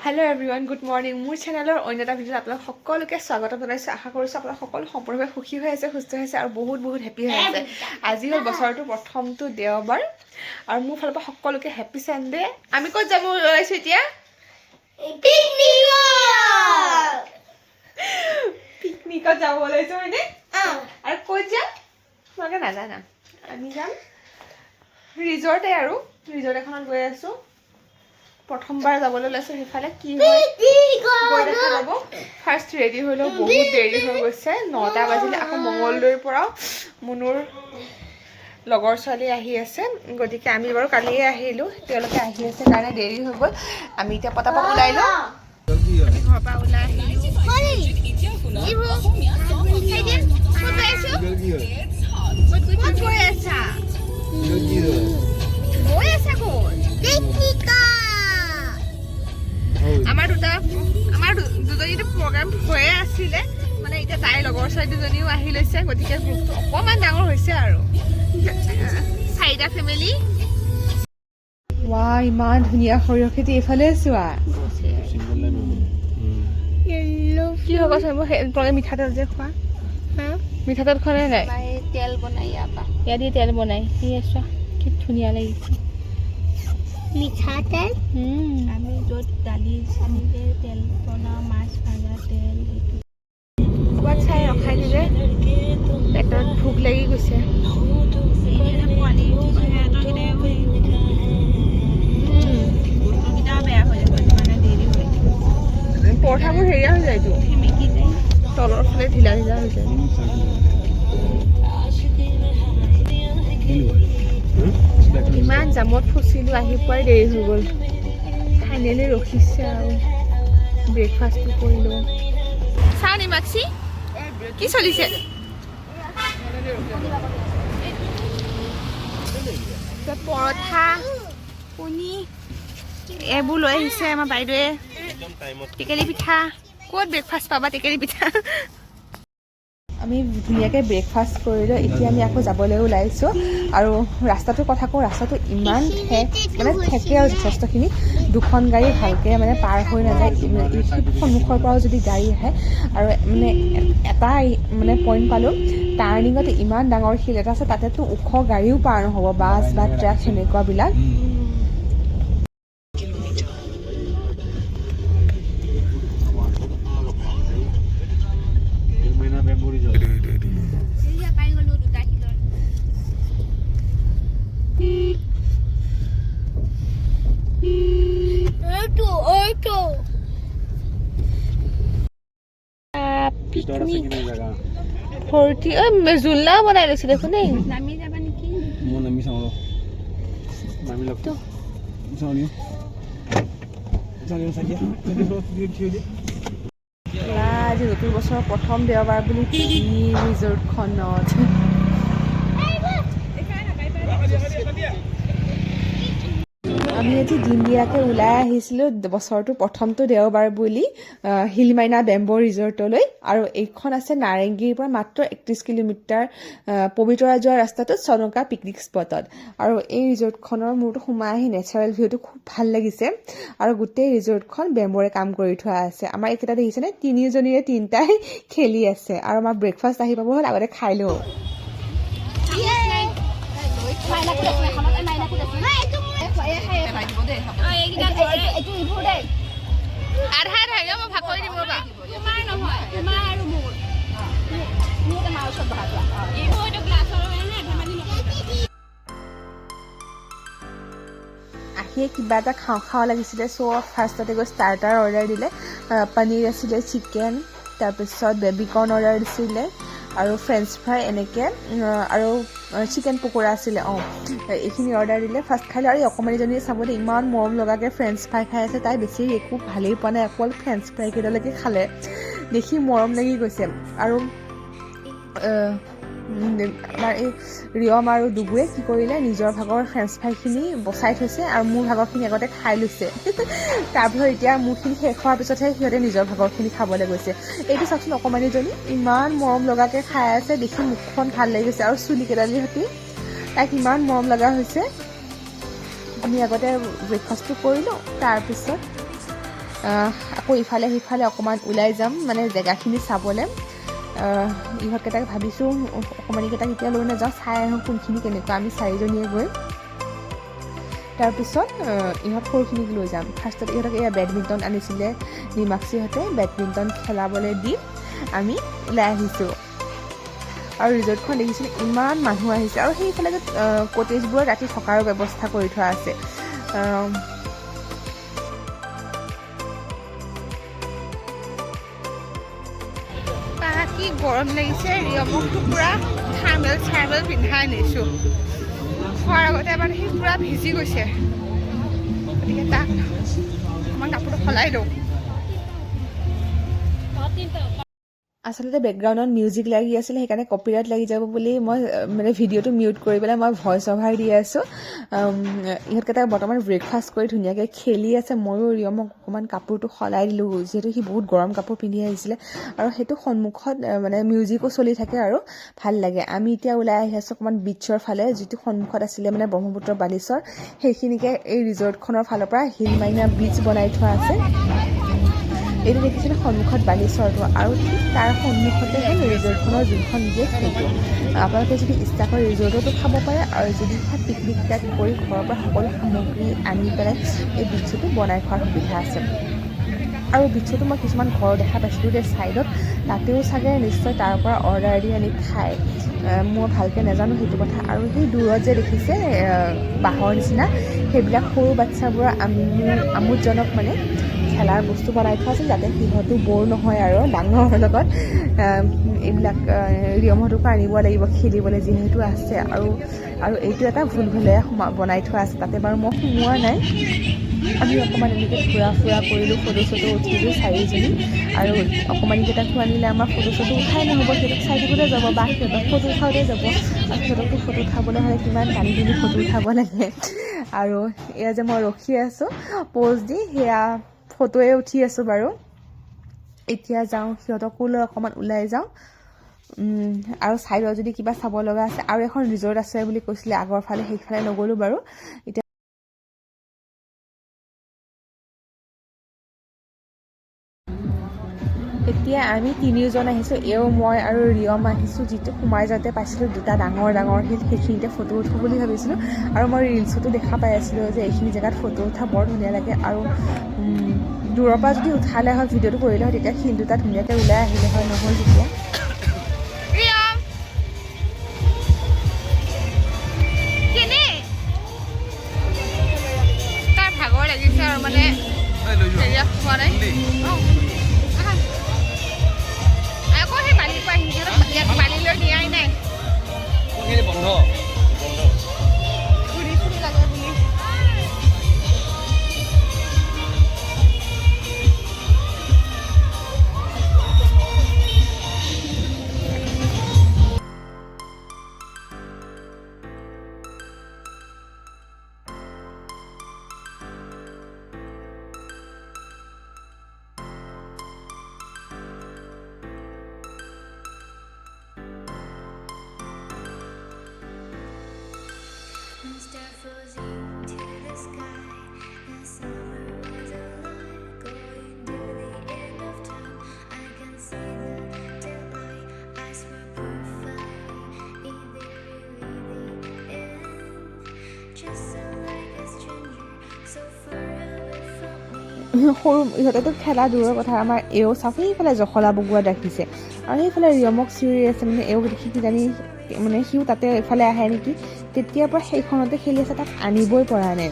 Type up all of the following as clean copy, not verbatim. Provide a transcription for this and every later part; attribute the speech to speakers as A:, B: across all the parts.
A: Hello everyone, good morning. মোৰ চেনেলৰ অন্য এটা ভিডিঅ'ত আপোনালোক সকলোকে স্বাগতম জনাইছোঁ। আশা কৰিছোঁ আপোনালোক সকলো সম্পূৰ্ণভাৱে সুখী হৈ আছে, সুস্থ হৈ আছে আৰু বহুত হেপী হৈ আছে। আজি হ'ল বছৰটোৰ প্ৰথমটো দেওবাৰ আৰু মোৰ ফালৰ পৰা সকলোকে হেপী সানডে। আমি ক'ত যাব ওলাইছোঁ এতিয়া? পিকনিকত যাব ওলাইছোঁ হয়নে? আৰু ক'ত যাম? তোমালোকে নাজানা। আমি যাম ৰিজৰ্টে আৰু ৰিজৰ্ট এখনত গৈ আছোঁ। প্ৰথমবাৰ যাবলৈ লৈছোঁ সেইফালে কি হয় গৈ দেখা যাব। ফাৰ্ষ্ট ৰেডি হৈ লওঁ, বহুত দেৰি হৈ গৈছে, 9টা বাজিলে। আকৌ মঙলদৈৰ পৰাও মুনুৰ লগৰ ছোৱালী আহি আছে, গতিকে আমি বাৰু কালিয়ে আহিলোঁ, তেওঁলোকে আহি আছে কাৰণে দেৰি হৈ গ'ল। আমি এতিয়া পটাপট ওলাই লওঁ। আমি ঘৰৰ পৰা ওলাই আহিলোঁ। আমাৰ দুজনীটো প্ৰগ্ৰাম হৈয়ে আছিলে, মানে এতিয়া তাইৰ লগৰ ছোৱালী দুজনীও আহি লৈছে, গতিকে গ্ৰুপটো অকণমান ডাঙৰ হৈছে আৰু 4টা ফেমিলি। ৱাহ, ইমান ধুনীয়া সৰিয়হ খেতি এইফালে চোৱা। কি হ'ব তোমালোকে মিঠাতেল যে খোৱা, মিঠাতেল খোৱা নাই? তেল বনাই ইয়াত দি তেল বনাই কি চোৱা, কি ধুনীয়া লাগিছে মিঠাতেল। আমি য'ত দালি চালিলে তেল বনাওঁ, মাছ ভাজা তেল, ক'ৰবাত চাই ৰখাই দিলে পেটত ভোক লাগি গৈছে। পৰঠাবোৰ হেৰিয়া হৈ যায়তো, তলৰ ফালে ঢিলা হৈ যায়। ইমান জামত ফচিলোঁ, আহি পোৱাই দেৰি হৈ গ'ল। ফাইনেলি ৰখিছে আৰু ব্ৰেকফাষ্টটো কৰিলোঁ। চাওঁ নিমাক্ষী কি চলিছে? পৰঠা, কণী এইবোৰ লৈ আহিছে আমাৰ বাইদেৱে। টেকেলি পিঠা, ক'ত ব্ৰেকফাষ্ট পাবা টেকেলি পিঠা। আমি ধুনীয়াকৈ ব্ৰেকফাষ্ট কৰিলোঁ। এতিয়া আমি আকৌ যাবলৈ ওলাইছোঁ আৰু ৰাস্তাটোৰ কথা কওঁ, ৰাস্তাটো ইমান ঠেকে আৰু যথেষ্টখিনি। দুখন গাড়ী ভালকৈ মানে পাৰ হৈ নাযায়। সন্মুখৰ পৰাও যদি গাড়ী আহে আৰু এটা পইণ্ট পালোঁ, টাৰ্ণিঙত ইমান ডাঙৰ শিল এটা আছে, তাতেতো ওখ গাড়ীও পাৰ নহ'ব, বাছ বা ট্ৰাক সেনেকুৱাবিলাক। জোলনা বনাই লৈছে দেখোন দেই। নামি যাবা নেকি? মই নামি চাওঁ ৰ, নামি লওক আজি নতুন বছৰৰ প্ৰথম দেওবাৰ বুলি ৰিজৰ্টখনত আমি আজি দিনদিয়াকৈ ওলাই আহিছিলোঁ বছৰটোৰ প্ৰথমটো দেওবাৰ বুলি হিলমাইনা বেম্বো ৰিজৰ্টলৈ। আৰু এইখন আছে নাৰেংগীৰ পৰা মাত্ৰ 31 কিলোমিটাৰ পবিতৰা যোৱা ৰাস্তাটোত চনকা পিকনিক স্পটত। আৰু এই ৰিজৰ্টখনৰ মোৰতো সোমাই আহি নেচাৰেল ভিউটো খুব ভাল লাগিছে। আৰু গোটেই ৰিজৰ্টখন বেম্বৰে কাম কৰি থোৱা আছে। আমাৰ এইকেইটা দেখিছেনে, 3জনীৰে 3টাই খেলি আছে। আৰু আমাৰ ব্ৰেকফাষ্ট আহি পাব হ'ল, আগতে খাই লওঁ। আহিয়ে কিবা এটা খাওঁ লাগিছিলে, চ' ফাৰ্ষ্টতে গৈ ষ্টাৰ্টাৰ অৰ্ডাৰ দিলে। পনীৰ আছিলে, চিকেন, তাৰপিছত বেবিকৰ্ণ অৰ্ডাৰ দিছিলে আৰু ফ্ৰেঞ্চ ফ্ৰাই এনেকৈ, আৰু চিকেন পকোৰা আছিলে। এইখিনি অৰ্ডাৰ দিলে। ফাৰ্ষ্ট খালে আৰু এই অকণমানিজনীয়ে চাবলৈ ইমান মৰম লগাকৈ ফ্ৰেঞ্চ ফ্ৰাই খাই আছে। তাই বেছি একো ভালেই পোৱা নাই, অকল ফ্ৰেঞ্চ ফ্ৰাই কেইডালকে খালে, দেখি মৰম লাগি গৈছে। আৰু আমাৰ এই ৰিয়ম আৰু ডুবুৱে কি কৰিলে, নিজৰ ভাগৰ ফ্ৰেঞ্চ ফ্ৰাইখিনি বচাই থৈছে আৰু মোৰ ভাগৰখিনি আগতে খাই লৈছে। তাৰপিছত এতিয়া মোৰখিনি শেষ হোৱাৰ পিছতহে সিহঁতে নিজৰ ভাগৰখিনি খাবলৈ গৈছে। এইটো চাওকচোন, অকণমানিজনী ইমান মৰম লগাকৈ খাই আছে, দেখি মুখখন ভাল লাগি গৈছে। আৰু চুলিকেইডালি সৈতে তাইক ইমান মৰম লগা হৈছে। আমি আগতে ব্ৰেকফাষ্টটো কৰিলোঁ, তাৰপিছত আকৌ ইফালে সিফালে অকণমান ওলাই যাম মানে জেগাখিনি চাবলৈ। ইহঁতকেইটাক ভাবিছোঁ অকণমানিকেইটাক এতিয়া লৈ নাযাওঁ, চাই আহোঁ কোনখিনি কেনেকুৱা। আমি 4জনীয়ে গৈ তাৰপিছত ইহঁত সৰুখিনিক লৈ যাম। ফাৰ্ষ্টত ইহঁতক এয়া বেডমিণ্টন আনিছিলে নিমাক্ষীহঁতে, বেডমিণ্টন খেলাবলৈ দি আমি ওলাই আহিছোঁ। আৰু ৰিজৰ্টখন দেখিছিলোঁ ইমান মানুহ আহিছে, আৰু সেইফালে যে কটেজবোৰত ৰাতি থকাৰো ব্যৱস্থা কৰি থোৱা আছে। কি গৰম লাগিছে, ৰিয়মকটো পূৰা থাৰ্মেল পিন্ধাই আনিছোঁ। খোৱাৰ আগতে এবাৰ সি পূৰা ভিজি গৈছে, গতিকে তাক অকণমান কাপোৰটো সলাই দিওঁ। আচলতে বেকগ্ৰাউণ্ডত মিউজিক লাগি আছিলে, সেইকাৰণে কপিৰাইট লাগি যাব বুলি মই মানে ভিডিঅ'টো মিউট কৰি পেলাই মই ভইচ অভাৰ দি আছোঁ। ইহঁতকেইটা বৰ্তমান ব্ৰেকফাষ্ট কৰি ধুনীয়াকৈ খেলি আছে। ময়ো ৰিয়মক অকণমান কাপোৰটো সলাই দিলোঁ, যিহেতু সি বহুত গৰম কাপোৰ পিন্ধি আহিছিলে, আৰু সেইটো সন্মুখত মানে মিউজিকো চলি থাকে আৰু ভাল লাগে। আমি এতিয়া ওলাই আহি আছোঁ অকণমান বিচৰ ফালে, যিটো সন্মুখত আছিলে মানে ব্ৰহ্মপুত্ৰ বালিচৰ, সেইখিনিকে এই ৰিজৰ্টখনৰ ফালৰ পৰা হিলমাইনা বিচ বনাই থোৱা আছে। এইটো দেখিছিলোঁ সন্মুখত বালিচৰটো, আৰু ঠিক তাৰ সন্মুখতে হ'ল ৰিজৰ্টখনৰ যোনখন গেট সেইটো। আপোনালোকে যদি ইচ্ছা কৰে ৰিজৰ্টতো খাব পাৰে, আৰু যদি পিকনিক টাইপ কৰি ঘৰৰ পৰা সকলো সামগ্ৰী আনি পেলাই এই বিচটো বনাই খোৱাৰ সুবিধা আছে। আৰু বিচটো মই কিছুমান ঘৰ দেখা পাইছিলোঁ দেই ছাইডত, তাতেও চাগে নিশ্চয় তাৰ পৰা অৰ্ডাৰ দি আনি খায়, মই ভালকৈ নাজানো সেইটো কথা। আৰু সেই দূৰত যে দেখিছে বাঁহৰ নিচিনা, সেইবিলাক সৰু বাচ্ছাবোৰৰ আমোদজনক মানে খেলাৰ বস্তু বনাই থোৱা আছিল, যাতে সিহঁতো বৰ নহয় আৰু ডাঙৰৰ লগত। এইবিলাক ৰিয়মহঁতকো আনিব লাগিব খেলিবলৈ যিহেতু আছে। আৰু এইটো এটা ভুলভুলীয়া বনাই থোৱা আছে, তাতে বাৰু মই সোমোৱা নাই। আমি অকণমান এনেকৈ ফুৰা কৰিলোঁ, ফটো চটো উঠিলোঁ 4জনী, আৰু অকণমানিকেইটাকো আনিলে আমাৰ ফটো চটো উঠাই নহ'ব, সিহঁতক চাই থাকোঁতে যাব বা সিহঁতক ফটো উঠাওঁতে যাব। আৰু সিহঁতকতো ফটো উঠাবলৈ হ'লে কিমান টানি ফটো উঠাব লাগে। আৰু এয়া যে মই ৰখি আছোঁ প'জ দি, সেয়া ফটোৱে উঠি আছোঁ বাৰু। এতিয়া যাওঁ সিহঁতকো লৈ অকণমান ওলাই যাওঁ। আৰু ছাইডত যদি কিবা চাব লগা আছে, আৰু এখন ৰিজৰ্ট আছে বুলি কৈছিলে আগৰ ফালে, সেইফালে নগ'লোঁ বাৰু। এতিয়া আমি 3জন আহিছোঁ, মই আৰু ৰিয়ম আহিছোঁ। যিটো সোমাই যাওঁতে পাইছিলোঁ দুটা ডাঙৰ শিল, সেইখিনিতে ফটো উঠোঁ বুলি ভাবিছিলোঁ। আৰু মই ৰিলচতো দেখা পাই আছিলোঁ যে এইখিনি জেগাত ফটো উঠা বৰ ধুনীয়া লাগে। আৰু দূৰৰ পৰা যদি উঠালে হয়, ভিডিঅ'টো কৰিলে হয়, তেতিয়া শিল দুটা ধুনীয়াকৈ ওলাই আহিলে হয়, নহ'ল যেতিয়া। তাৰ ভাগৰ লাগিছে আৰু মানে হেৰিয়া খোৱা নাই। আকৌ সেই বালিৰ পৰা ইয়াত বালিলৈ নিয়াই নাই, বন্ধ ঘূৰি ফুৰি লাগে বুলি। সৰু ইহঁতেতো খেলা দূৰৰ কথা, আমাৰ এও চাওক সেইফালে জখলা বগোৱা ৰাখিছে, আৰু সেইফালে ৰিয়মক চিঞৰি আছে, মানে এও দেখি কিজানি মানে সিও তাতে এইফালে আহে নেকি, তেতিয়াৰ পৰা সেইখনতে খেলি আছে, তাক আনিবই পৰা নাই।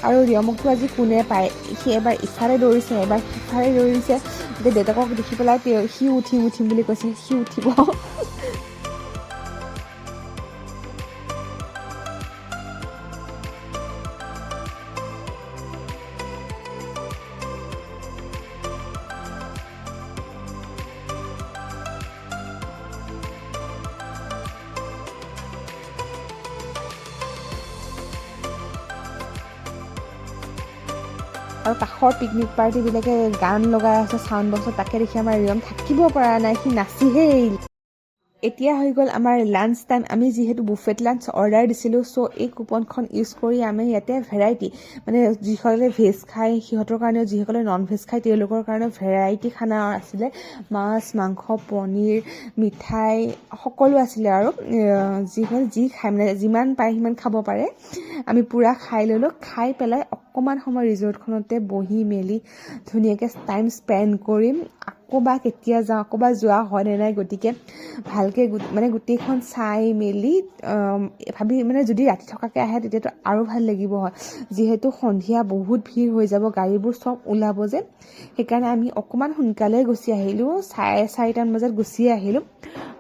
A: আৰু ৰিয়মকটো আজি কোনে পায়, সি এবাৰ ইফালে দৌৰিছে, এবাৰ সিফালে দৌৰিছে। এতিয়া দেউতাকক দেখি পেলাই সিও উঠিম বুলি কৈছে, সি উঠিব। আৰু কাষৰ পিকনিক পাৰ্টিবিলাকে গান লগাই আছে চাউণ্ড বক্সত, তাকে দেখি আমাৰ ৰিয়ম থাকিব পৰা নাই, সি নাচিহে এৰিলে। এতিয়া হৈ গ'ল আমাৰ লাঞ্চ টাইম আমি যিহেতু বুফেট লাঞ্চ অৰ্ডাৰ দিছিলোঁ চ' এই কুপনখন ইউজ কৰি আমি ইয়াতে ভেৰাইটি মানে যিসকলে ভেজ খায় সিহঁতৰ কাৰণেও যিসকলে নন ভেজ খায় তেওঁলোকৰ কাৰণেও ভেৰাইটি খানা আছিলে মাছ মাংস পনীৰ মিঠাই সকলো আছিলে আৰু যিসকলে যি খায় মানে যিমান পাৰে সিমান খাব পাৰে আমি পূৰা খাই ল'লোঁ খাই পেলাই অকণমান সময় ৰিজৰ্টখনতে বহি মেলি ধুনীয়াকৈ টাইম স্পেণ্ড কৰিম আকৌ বা কেতিয়া যাওঁ আকৌ বা যোৱা হয় নে নাই গতিকে ভালকৈ মানে গোটেইখন চাই মেলি ভাবি মানে যদি ৰাতি থকাকৈ আহে তেতিয়াতো আৰু ভাল লাগিব হয় যিহেতু সন্ধিয়া বহুত ভিৰ হৈ যাব গাড়ীবোৰ চব ওলাব যে সেইকাৰণে আমি অকণমান সোনকালে গুচি আহিলোঁ 4:30মান বজাত গুচি আহিলোঁ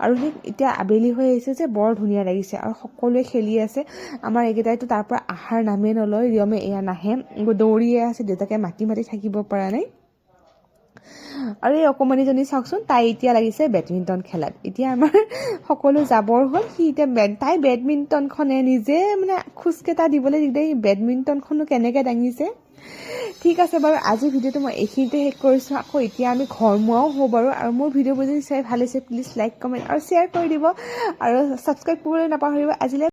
A: আৰু সেই এতিয়া আবেলি হৈ আহিছে যে বৰ ধুনীয়া লাগিছে আৰু সকলোৱে খেলি আছে আমাৰ এইকেইটাইতো তাৰ পৰা আহাৰ নামেই নলয় ৰিয়মে এয়া নাহে দৌৰিয়ে আছে দেউতাকে মাতি থাকিব পৰা নাই আৰু এই অকণমানিজনী চাওকচোন তাই এতিয়া লাগিছে বেডমিণ্টন খেলাত এতিয়া আমাৰ সকলো যাবৰ হ'ল সি এতিয়া তাই বেডমিণ্টনখনে নিজে মানে খোজকেইটা দিবলৈ দিগদাৰ বেডমিণ্টনখনো কেনেকৈ দাঙিছে ঠিক আছে বাৰু আজিৰ ভিডিঅ'টো মই এইখিনিতে শেষ কৰিছোঁ আকৌ এতিয়া আমি ঘৰমুৱাও হওঁ বাৰু আৰু মোৰ ভিডিঅ'বোৰ যদি চাই ভাল হৈছে প্লিজ লাইক কমেণ্ট আৰু শ্বেয়াৰ কৰি দিব আৰু ছাবস্ক্ৰাইব কৰিবলৈ নাপাহৰিব আজিলৈ